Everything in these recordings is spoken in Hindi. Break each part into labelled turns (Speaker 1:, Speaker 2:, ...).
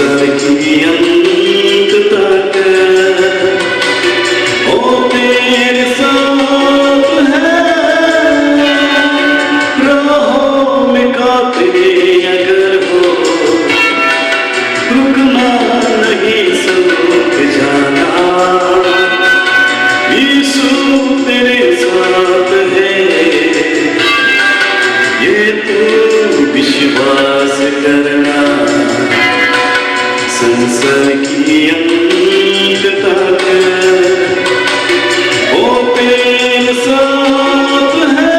Speaker 1: संसार की अंत तक ओ तेरे साथ है, राहों में कांटे अगर हो रुकना नहीं संग जाना, यीशु तेरे साथ है ये तू विश्वास करना। संसार की अंत तक ओ तेरे साथ है।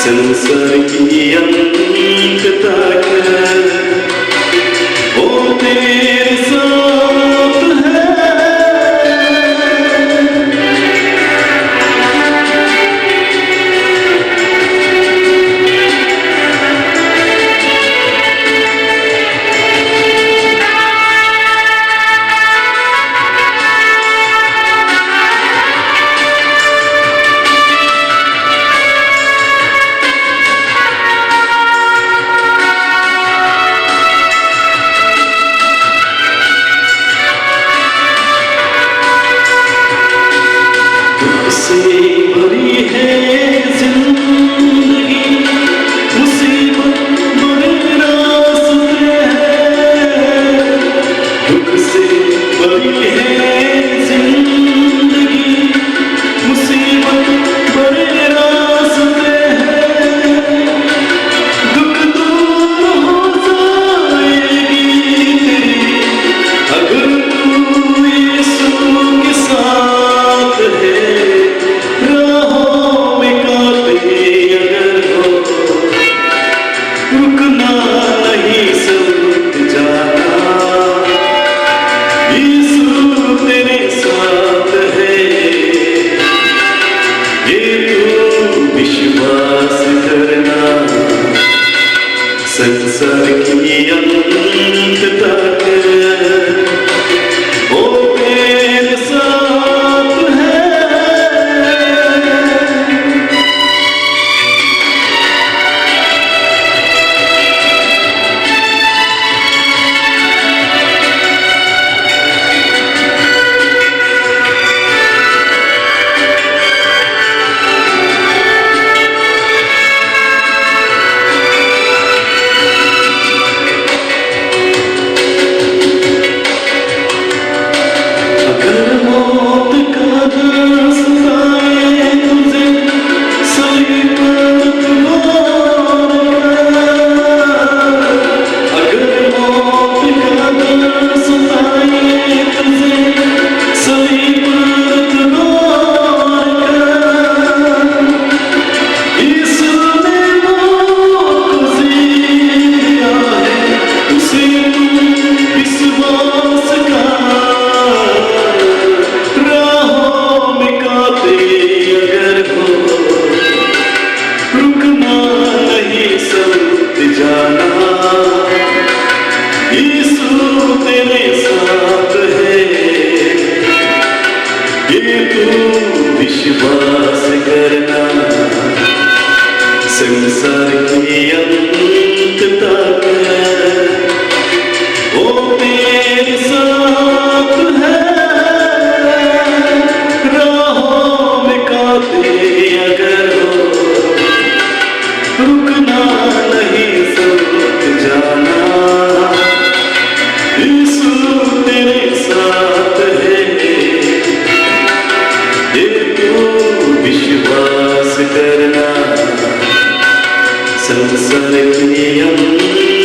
Speaker 1: संसार की अंत तक ओ तेरे साथ है। भरी है जिंदगी, मुसीबत बड़े रास्ते हैं, दुख से भरी है जिंदगी, मुसीबत बड़े रास्ते हैं, दुख दूर हो जाएगी तेरी अगर तू यीशु के साथ है। रुकना नहीं संग जाना, यीशु तेरे साथ है ये तू विश्वास करना। संसार की अंत तक ओ तेरे साथ है। विश्वास करना संसार की साथ है, राहों में कांटे अगर हो, रुकना नहीं सोच जाना, यीशु तेरे साथ है, ये तू विश्वास करना। संसार की